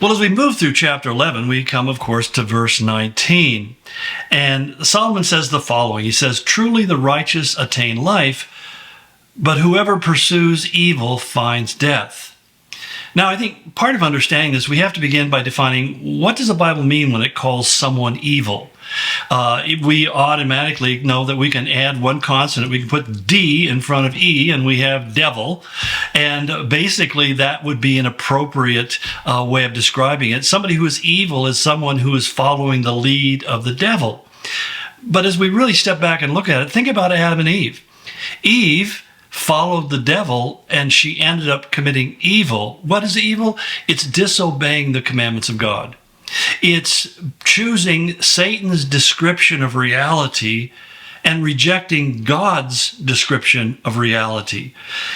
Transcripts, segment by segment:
Well, as we move through chapter 11, we come, of course, to verse 19. And Solomon says the following. He says, "Truly the righteous attain life, but whoever pursues evil finds death." Now, I think part of understanding this, we have to begin by defining what does the Bible mean when it calls someone evil? We automatically know that we can add one consonant. We can put D in front of E, and we have devil. And basically, that would be an appropriate way of describing it. Somebody who is evil is someone who is following the lead of the devil. But as we really step back and look at it, think about Adam and Eve. Eve followed the devil, and she ended up committing evil. What is evil? It's disobeying the commandments of God. It's choosing Satan's description of reality and rejecting God's description of reality.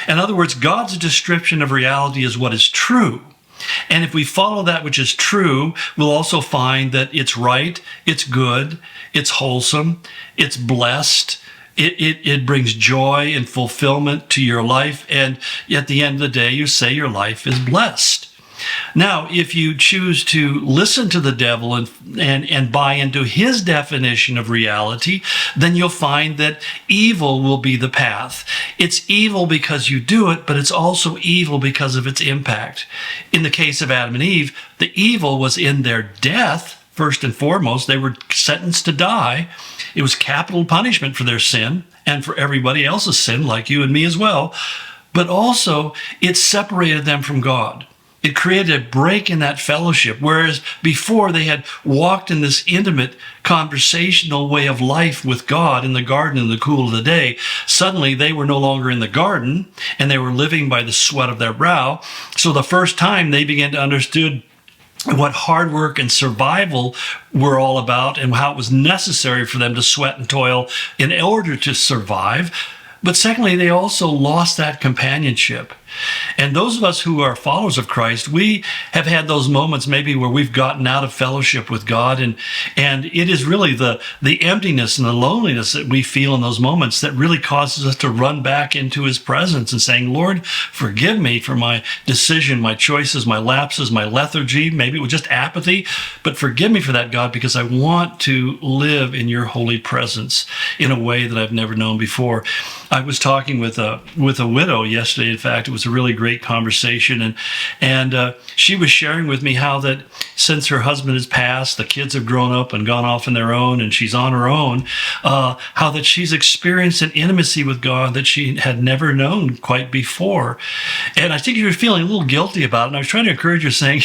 In other words, God's description of reality is what is true. And if we follow that which is true, we'll also find that it's right, it's good, it's wholesome, it's blessed. It brings joy and fulfillment to your life. And at the end of the day, you say your life is blessed. Now, if you choose to listen to the devil and buy into his definition of reality, then you'll find that evil will be the path. It's evil because you do it, but it's also evil because of its impact. In the case of Adam and Eve, the evil was in their death. First and foremost, they were sentenced to die. It was capital punishment for their sin and for everybody else's sin, like you and me as well. But also, it separated them from God. It created a break in that fellowship, whereas before they had walked in this intimate conversational way of life with God in the garden in the cool of the day. Suddenly they were no longer in the garden, and they were living by the sweat of their brow. So the first time they began to understand what hard work and survival were all about and how it was necessary for them to sweat and toil in order to survive. But secondly, they also lost that companionship. And those of us who are followers of Christ, we have had those moments maybe where we've gotten out of fellowship with God. And it is really the emptiness and the loneliness that we feel in those moments that really causes us to run back into his presence and saying, "Lord, forgive me for my decision, my choices, my lapses, my lethargy." Maybe it was just apathy, but forgive me for that, God, because I want to live in your holy presence in a way that I've never known before. I was talking with a widow yesterday. In fact, it was a really great conversation, and she was sharing with me how that since her husband has passed, the kids have grown up and gone off on their own, and she's on her own. How that she's experienced an intimacy with God that she had never known quite before, and I think you were feeling a little guilty about it. And I was trying to encourage her, saying,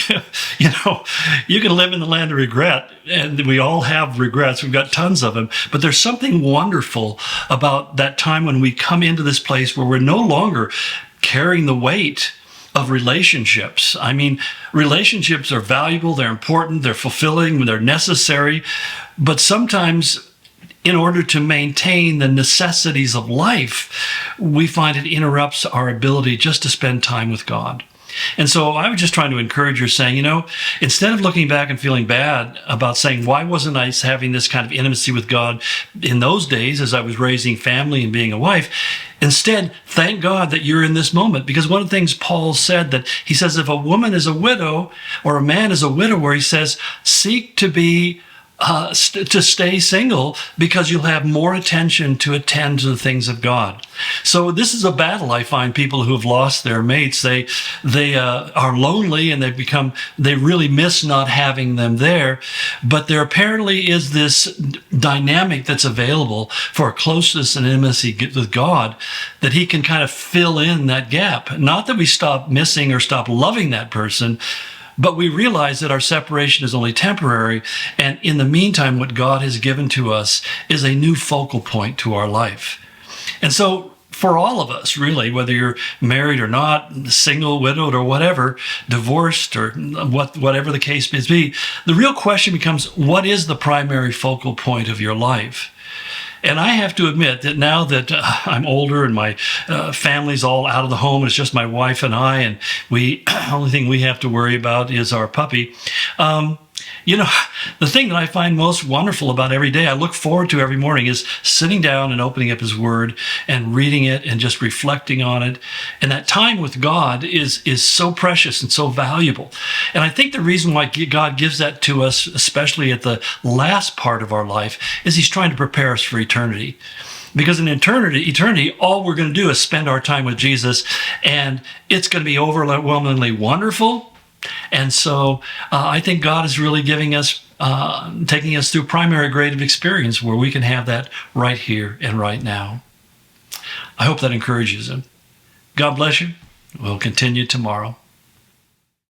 you can live in the land of regret, and we all have regrets. We've got tons of them, but there's something wonderful about that time when we come into this place where we're no longer carrying the weight of relationships. I mean, relationships are valuable, they're important, they're fulfilling, they're necessary, but sometimes in order to maintain the necessities of life, we find it interrupts our ability just to spend time with God. And so I was just trying to encourage her, saying, instead of looking back and feeling bad about saying, why wasn't I having this kind of intimacy with God in those days as I was raising family and being a wife? Instead, thank God that you're in this moment. Because one of the things Paul said, that he says, if a woman is a widow or a man is a widower, he says, seek to be to stay single, because you'll have more attention to attend to the things of God. So this is a battle. I find people who have lost their mates, they are lonely, and they really miss not having them there. But there apparently is this dynamic that's available for closeness and intimacy with God, that he can kind of fill in that gap. Not that we stop missing or stop loving that person, but we realize that our separation is only temporary, and in the meantime, what God has given to us is a new focal point to our life. And so for all of us, really, whether you're married or not, single, widowed, or whatever, divorced, or whatever the case may be, the real question becomes, what is the primary focal point of your life? And I have to admit that now that I'm older and my family's all out of the home, it's just my wife and I, and the only thing we have to worry about is our puppy. You know, the thing that I find most wonderful about every day, I look forward to every morning, is sitting down and opening up His Word and reading it and just reflecting on it. And that time with God is so precious and so valuable. And I think the reason why God gives that to us, especially at the last part of our life, is He's trying to prepare us for eternity. Because in eternity, all we're going to do is spend our time with Jesus, and it's going to be overwhelmingly wonderful. And so I think God is really giving us, taking us through primary grade of experience where we can have that right here and right now. I hope that encourages Him. God bless you. We'll continue tomorrow.